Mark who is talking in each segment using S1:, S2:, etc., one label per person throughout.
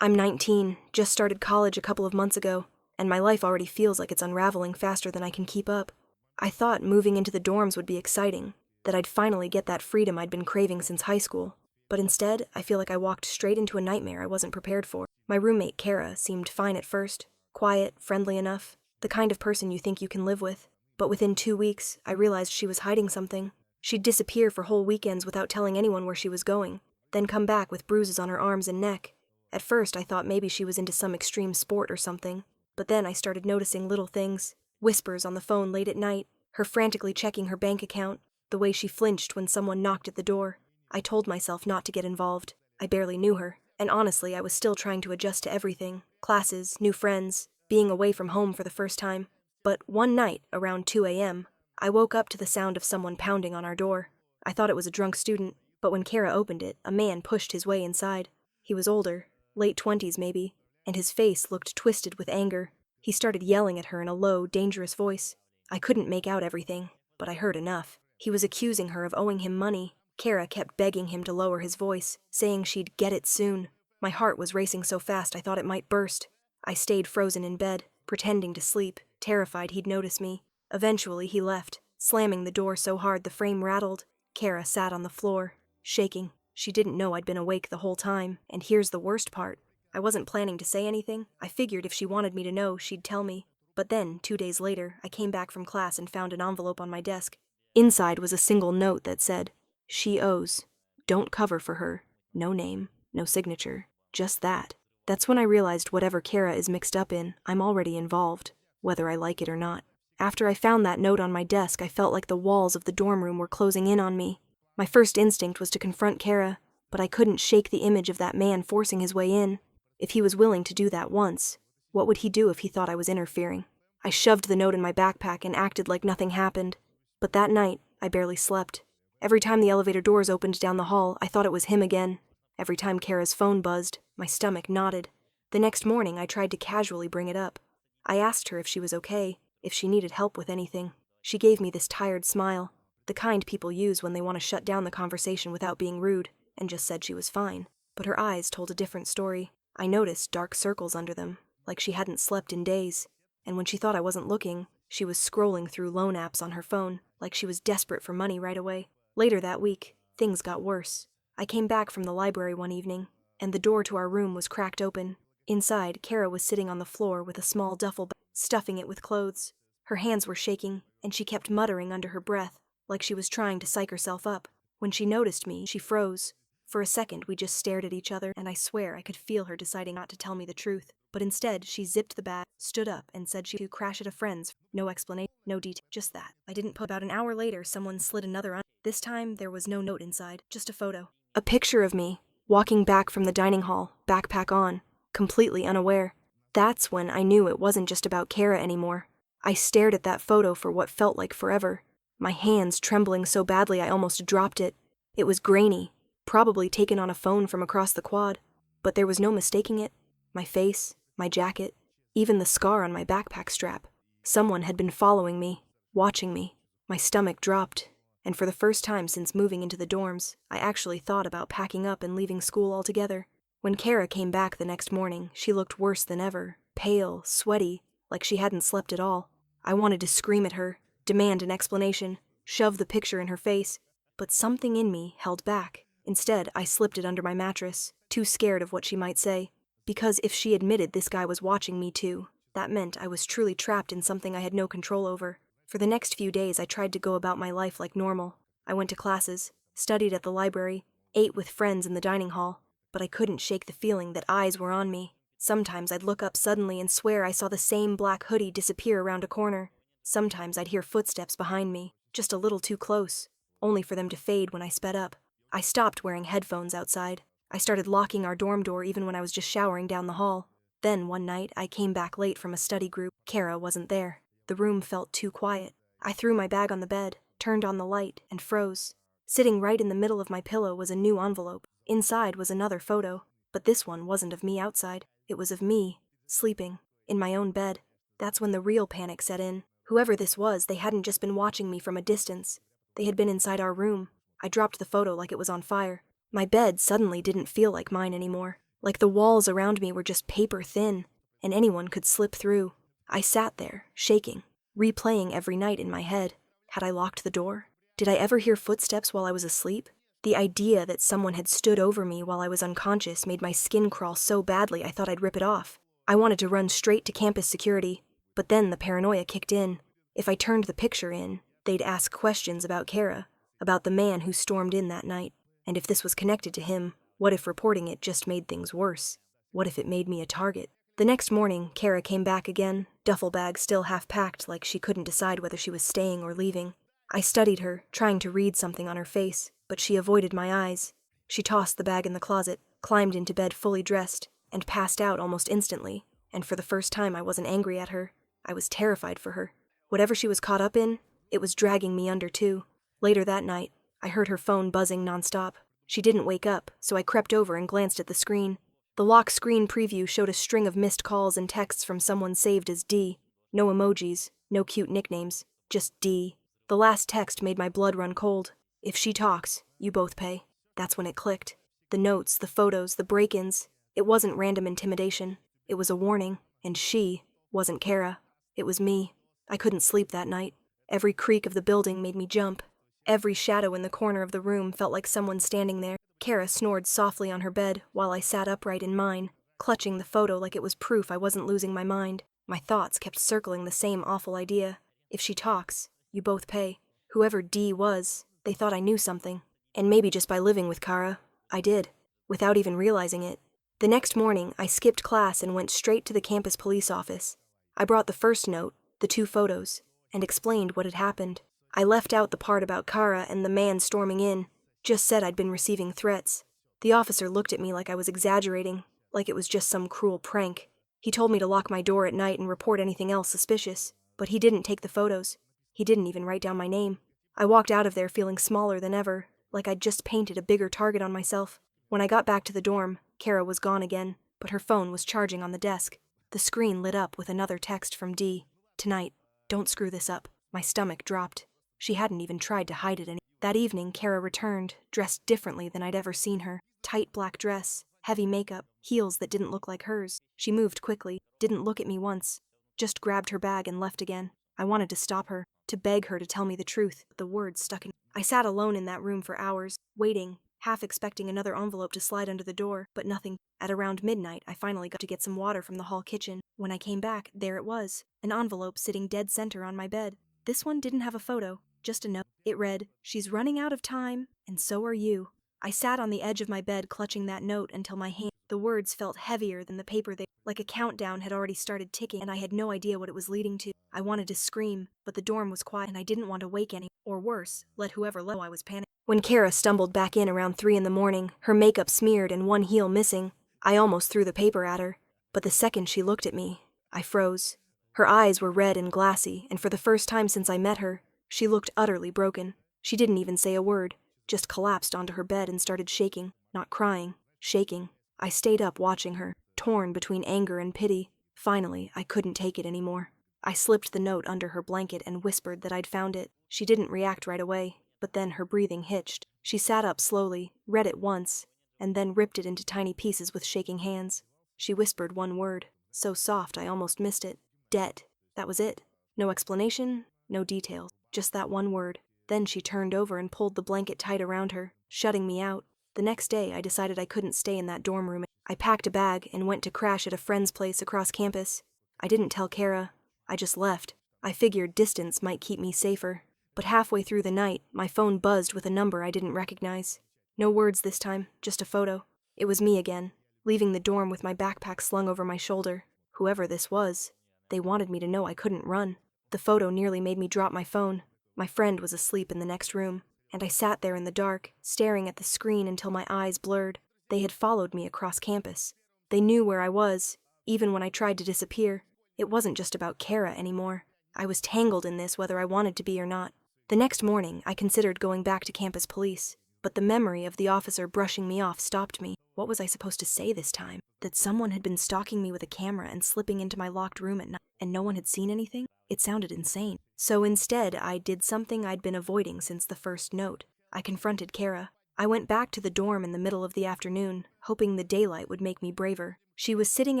S1: I'm 19, just started college a couple of months ago, and my life already feels like it's unraveling faster than I can keep up. I thought moving into the dorms would be exciting, that I'd finally get that freedom I'd been craving since high school. But instead, I feel like I walked straight into a nightmare I wasn't prepared for. My roommate, Kara, seemed fine at first. Quiet, friendly enough, the kind of person you think you can live with. But within 2 weeks, I realized she was hiding something. She'd disappear for whole weekends without telling anyone where she was going, then come back with bruises on her arms and neck. At first, I thought maybe she was into some extreme sport or something, but then I started noticing little things. Whispers on the phone late at night, her frantically checking her bank account, the way she flinched when someone knocked at the door. I told myself not to get involved. I barely knew her, and honestly, I was still trying to adjust to everything. Classes, new friends, being away from home for the first time. But one night, around 2 a.m., I woke up to the sound of someone pounding on our door. I thought it was a drunk student, but when Kara opened it, a man pushed his way inside. He was older, late 20s maybe, and his face looked twisted with anger. He started yelling at her in a low, dangerous voice. I couldn't make out everything, but I heard enough. He was accusing her of owing him money. Kara kept begging him to lower his voice, saying she'd get it soon. My heart was racing so fast I thought it might burst. I stayed frozen in bed, pretending to sleep, terrified he'd notice me. Eventually he left, slamming the door so hard the frame rattled. Kara sat on the floor, shaking. She didn't know I'd been awake the whole time, and here's the worst part. I wasn't planning to say anything. I figured if she wanted me to know, she'd tell me. But then, 2 days later, I came back from class and found an envelope on my desk. Inside was a single note that said, "She owes. Don't cover for her. No name, no signature. Just that." That's when I realized whatever Kara is mixed up in, I'm already involved, whether I like it or not. After I found that note on my desk, I felt like the walls of the dorm room were closing in on me. My first instinct was to confront Kara, but I couldn't shake the image of that man forcing his way in. If he was willing to do that once, what would he do if he thought I was interfering? I shoved the note in my backpack and acted like nothing happened. But that night, I barely slept. Every time the elevator doors opened down the hall, I thought it was him again. Every time Kara's phone buzzed, my stomach knotted. The next morning, I tried to casually bring it up. I asked her if she was okay, if she needed help with anything. She gave me this tired smile, the kind people use when they want to shut down the conversation without being rude, and just said she was fine. But her eyes told a different story. I noticed dark circles under them, like she hadn't slept in days. And when she thought I wasn't looking, she was scrolling through loan apps on her phone, like she was desperate for money right away. Later that week, things got worse. I came back from the library one evening, and the door to our room was cracked open. Inside, Kara was sitting on the floor with a small duffel bag, stuffing it with clothes. Her hands were shaking, and she kept muttering under her breath, like she was trying to psych herself up. When she noticed me, she froze. For a second, we just stared at each other, and I swear I could feel her deciding not to tell me the truth. But instead, she zipped the bag, stood up, and said she'd crash at a friend's. No explanation, no detail, just that. I didn't put. About an hour later, someone slid another on. This time, there was no note inside, just a photo. A picture of me, walking back from the dining hall, backpack on, completely unaware. That's when I knew it wasn't just about Kara anymore. I stared at that photo for what felt like forever, my hands trembling so badly I almost dropped it. It was grainy, probably taken on a phone from across the quad, but there was no mistaking it. My face, my jacket, even the scar on my backpack strap. Someone had been following me, watching me. My stomach dropped, and for the first time since moving into the dorms, I actually thought about packing up and leaving school altogether. When Kara came back the next morning, she looked worse than ever, pale, sweaty, like she hadn't slept at all. I wanted to scream at her, demand an explanation, shove the picture in her face, but something in me held back. Instead, I slipped it under my mattress, too scared of what she might say. Because if she admitted this guy was watching me too, that meant I was truly trapped in something I had no control over. For the next few days, I tried to go about my life like normal. I went to classes, studied at the library, ate with friends in the dining hall, but I couldn't shake the feeling that eyes were on me. Sometimes I'd look up suddenly and swear I saw the same black hoodie disappear around a corner. Sometimes I'd hear footsteps behind me, just a little too close, only for them to fade when I sped up. I stopped wearing headphones outside. I started locking our dorm door even when I was just showering down the hall. Then one night, I came back late from a study group. Kara wasn't there. The room felt too quiet. I threw my bag on the bed, turned on the light, and froze. Sitting right in the middle of my pillow was a new envelope. Inside was another photo, but this one wasn't of me outside. It was of me, sleeping, in my own bed. That's when the real panic set in. Whoever this was, they hadn't just been watching me from a distance. They had been inside our room. I dropped the photo like it was on fire. My bed suddenly didn't feel like mine anymore. like the walls around me were just paper thin, and anyone could slip through. I sat there, shaking, replaying every night in my head. Had I locked the door? Did I ever hear footsteps while I was asleep? The idea that someone had stood over me while I was unconscious made my skin crawl so badly I thought I'd rip it off. I wanted to run straight to campus security, but then the paranoia kicked in. If I turned the picture in, they'd ask questions about Kara, about the man who stormed in that night. And if this was connected to him, what if reporting it just made things worse? What if it made me a target? The next morning, Kara came back again, duffel bag still half packed like she couldn't decide whether she was staying or leaving. I studied her, trying to read something on her face, but she avoided my eyes. She tossed the bag in the closet, climbed into bed fully dressed, and passed out almost instantly, and for the first time I wasn't angry at her. I was terrified for her. Whatever she was caught up in, it was dragging me under too. Later that night, I heard her phone buzzing nonstop. She didn't wake up, so I crept over and glanced at the screen. The lock screen preview showed a string of missed calls and texts from someone saved as D. No emojis, no cute nicknames, just D. The last text made my blood run cold. If she talks, you both pay. That's when it clicked. The notes, the photos, the break-ins. It wasn't random intimidation. It was a warning, and she wasn't Kara. It was me. I couldn't sleep that night. Every creak of the building made me jump. Every shadow in the corner of the room felt like someone standing there. Kara snored softly on her bed while I sat upright in mine, clutching the photo like it was proof I wasn't losing my mind. My thoughts kept circling the same awful idea. If she talks, you both pay. Whoever D was, they thought I knew something. And maybe just by living with Kara, I did, without even realizing it. The next morning, I skipped class and went straight to the campus police office. I brought the first note, the 2 photos, and explained what had happened. I left out the part about Kara and the man storming in, just said I'd been receiving threats. The officer looked at me like I was exaggerating, like it was just some cruel prank. He told me to lock my door at night and report anything else suspicious, but he didn't take the photos. He didn't even write down my name. I walked out of there feeling smaller than ever, like I'd just painted a bigger target on myself. When I got back to the dorm, Kara was gone again, but her phone was charging on the desk. The screen lit up with another text from D. Tonight, don't screw this up. My stomach dropped. She hadn't even tried to hide it any. That evening, Kara returned, dressed differently than I'd ever seen her. Tight black dress, heavy makeup, heels that didn't look like hers. She moved quickly, didn't look at me once, just grabbed her bag and left again. I wanted to stop her, to beg her to tell me the truth, but the words stuck in. I sat alone in that room for hours, waiting, half expecting another envelope to slide under the door, but nothing. At around midnight, I finally got to get some water from the hall kitchen. When I came back, there it was, an envelope sitting dead center on my bed. This one didn't have a photo, just a note. It read, "She's running out of time, and so are you." I sat on the edge of my bed clutching that note until my hand. The words felt heavier than the paper like a countdown had already started ticking, and I had no idea what it was leading to. I wanted to scream, but the dorm was quiet and I didn't want to wake any, or worse, let whoever know I was panicking. When Kara stumbled back in around 3 in the morning, her makeup smeared and one heel missing, I almost threw the paper at her. But the second she looked at me, I froze. Her eyes were red and glassy, and for the first time since I met her, she looked utterly broken. She didn't even say a word, just collapsed onto her bed and started shaking, not crying, shaking. I stayed up watching her, torn between anger and pity. Finally, I couldn't take it anymore. I slipped the note under her blanket and whispered that I'd found it. She didn't react right away, but then her breathing hitched. She sat up slowly, read it once, and then ripped it into tiny pieces with shaking hands. She whispered one word, so soft I almost missed it. Debt. That was it. No explanation, no details, just that one word. Then she turned over and pulled the blanket tight around her, shutting me out. The next day, I decided I couldn't stay in that dorm room. I packed a bag and went to crash at a friend's place across campus. I didn't tell Kara. I just left. I figured distance might keep me safer. But halfway through the night, my phone buzzed with a number I didn't recognize. No words this time, just a photo. It was me again, leaving the dorm with my backpack slung over my shoulder. Whoever this was, they wanted me to know I couldn't run. The photo nearly made me drop my phone. My friend was asleep in the next room, and I sat there in the dark, staring at the screen until my eyes blurred. They had followed me across campus. They knew where I was, even when I tried to disappear. It wasn't just about Kara anymore. I was tangled in this whether I wanted to be or not. The next morning, I considered going back to campus police, but the memory of the officer brushing me off stopped me. What was I supposed to say this time? That someone had been stalking me with a camera and slipping into my locked room at night, and no one had seen anything? It sounded insane. So instead, I did something I'd been avoiding since the first note. I confronted Kara. I went back to the dorm in the middle of the afternoon, hoping the daylight would make me braver. She was sitting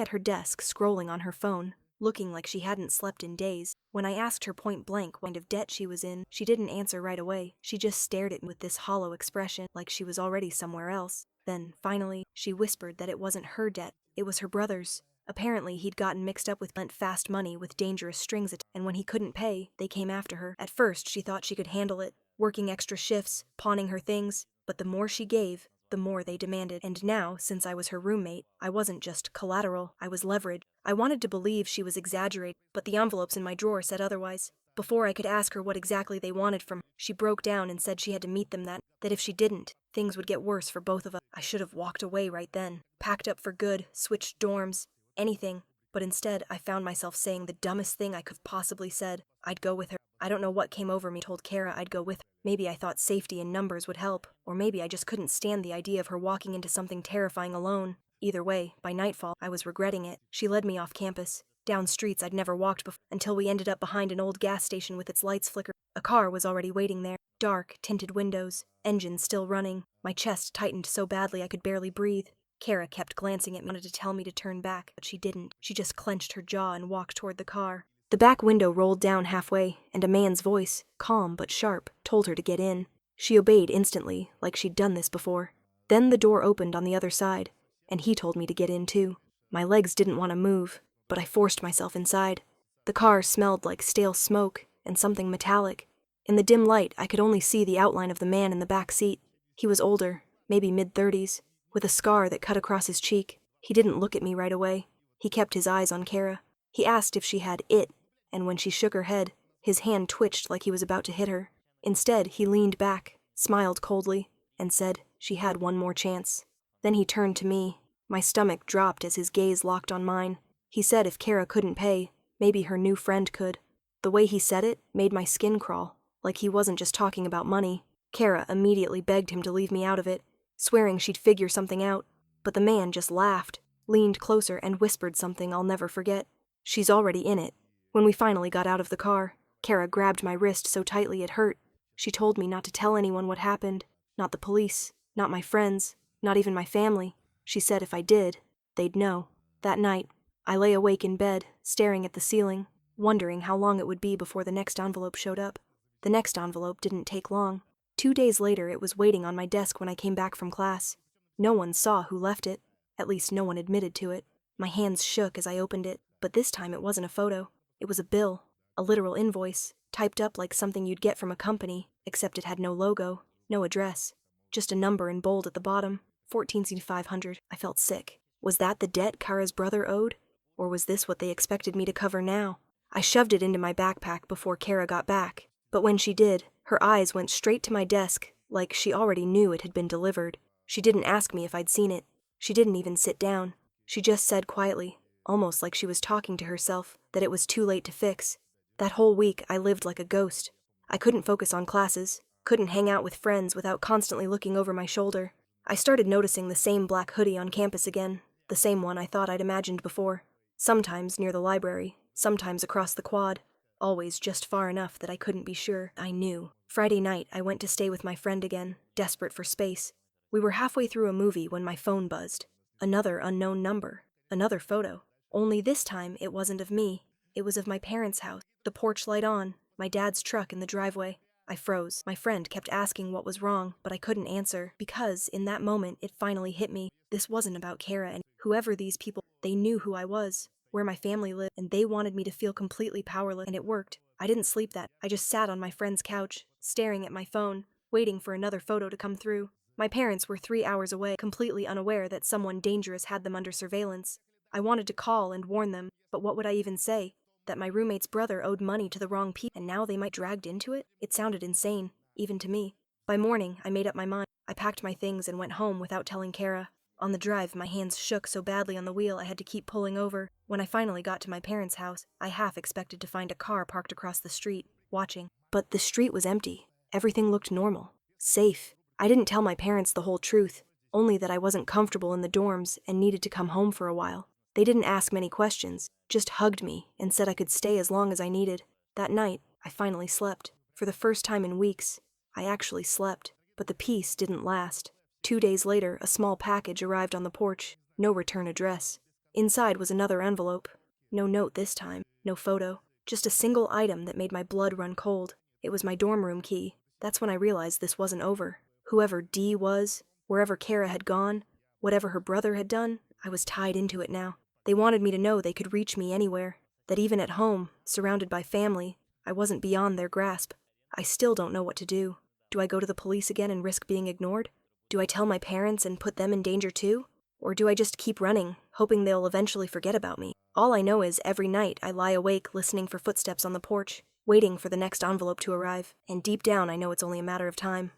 S1: at her desk scrolling on her phone, looking like she hadn't slept in days. When I asked her point blank what kind of debt she was in, she didn't answer right away. She just stared at me with this hollow expression, like she was already somewhere else. Then, finally, she whispered that it wasn't her debt, it was her brother's. Apparently, he'd gotten mixed up with lent fast money with dangerous strings attached, and when he couldn't pay, they came after her. At first, she thought she could handle it, working extra shifts, pawning her things, but the more she gave, the more they demanded. And now, since I was her roommate, I wasn't just collateral, I was leverage. I wanted to believe she was exaggerating, but the envelopes in my drawer said otherwise. Before I could ask her what exactly they wanted from her, she broke down and said she had to meet them that if she didn't, things would get worse for both of us. I should have walked away right then, packed up for good, switched dorms, anything. But instead, I found myself saying the dumbest thing I could have possibly said. I'd go with her. I don't know what came over me, told Kara I'd go with her. Maybe I thought safety in numbers would help, or maybe I just couldn't stand the idea of her walking into something terrifying alone. Either way, by nightfall, I was regretting it. She led me off campus, down streets I'd never walked before, until we ended up behind an old gas station with its lights flickering. A car was already waiting there. Dark, tinted windows, engine still running. My chest tightened so badly I could barely breathe. Kara kept glancing at me, wanted to tell me to turn back, but she didn't. She just clenched her jaw and walked toward the car. The back window rolled down halfway, and a man's voice, calm but sharp, told her to get in. She obeyed instantly, like she'd done this before. Then the door opened on the other side, and he told me to get in too. My legs didn't want to move, but I forced myself inside. The car smelled like stale smoke and something metallic. In the dim light, I could only see the outline of the man in the back seat. He was older, maybe mid-30s, with a scar that cut across his cheek. He didn't look at me right away. He kept his eyes on Kara. He asked if she had it, and when she shook her head, his hand twitched like he was about to hit her. Instead, he leaned back, smiled coldly, and said she had one more chance. Then he turned to me. My stomach dropped as his gaze locked on mine. He said if Kara couldn't pay, maybe her new friend could. The way he said it made my skin crawl, like he wasn't just talking about money. Kara immediately begged him to leave me out of it, swearing she'd figure something out. But the man just laughed, leaned closer, and whispered something I'll never forget. She's already in it. When we finally got out of the car, Kara grabbed my wrist so tightly it hurt. She told me not to tell anyone what happened. Not the police, not my friends, not even my family. She said if I did, they'd know. That night, I lay awake in bed, staring at the ceiling, wondering how long it would be before the next envelope showed up. The next envelope didn't take long. 2 days later, it was waiting on my desk when I came back from class. No one saw who left it. At least no one admitted to it. My hands shook as I opened it, but this time it wasn't a photo. It was a bill, a literal invoice, typed up like something you'd get from a company, except it had no logo, no address. Just a number in bold at the bottom, 14,500. I felt sick. Was that the debt Kara's brother owed? Or was this what they expected me to cover now? I shoved it into my backpack before Kara got back, but when she did, her eyes went straight to my desk, like she already knew it had been delivered. She didn't ask me if I'd seen it. She didn't even sit down. She just said quietly, almost like she was talking to herself, that it was too late to fix. That whole week, I lived like a ghost. I couldn't focus on classes, couldn't hang out with friends without constantly looking over my shoulder. I started noticing the same black hoodie on campus again, the same one I thought I'd imagined before. Sometimes near the library, sometimes across the quad, always just far enough that I couldn't be sure. I knew. Friday night, I went to stay with my friend again, desperate for space. We were halfway through a movie when my phone buzzed. Another unknown number, another photo. Only this time, it wasn't of me. It was of my parents' house, the porch light on, my dad's truck in the driveway. I froze. My friend kept asking what was wrong, but I couldn't answer, because in that moment it finally hit me. This wasn't about Kara and whoever these people, they knew who I was, where my family lived, and they wanted me to feel completely powerless, and it worked. I didn't sleep that. I just sat on my friend's couch, staring at my phone, waiting for another photo to come through. My parents were 3 hours away, completely unaware that someone dangerous had them under surveillance. I wanted to call and warn them, but what would I even say? That my roommate's brother owed money to the wrong people, and now they might dragged into it? It sounded insane, even to me. By morning, I made up my mind. I packed my things and went home without telling Kara. On the drive, my hands shook so badly on the wheel I had to keep pulling over. When I finally got to my parents' house, I half expected to find a car parked across the street, watching. But the street was empty. Everything looked normal. Safe. I didn't tell my parents the whole truth, only that I wasn't comfortable in the dorms and needed to come home for a while. They didn't ask many questions, just hugged me and said I could stay as long as I needed. That night, I finally slept. For the first time in weeks, I actually slept. But the peace didn't last. 2 days later, a small package arrived on the porch. No return address. Inside was another envelope. No note this time. No photo. Just a single item that made my blood run cold. It was my dorm room key. That's when I realized this wasn't over. Whoever Dee was, wherever Kara had gone, whatever her brother had done, I was tied into it now. They wanted me to know they could reach me anywhere. That even at home, surrounded by family, I wasn't beyond their grasp. I still don't know what to do. Do I go to the police again and risk being ignored? Do I tell my parents and put them in danger too? Or do I just keep running, hoping they'll eventually forget about me? All I know is every night I lie awake listening for footsteps on the porch, waiting for the next envelope to arrive, and deep down I know it's only a matter of time.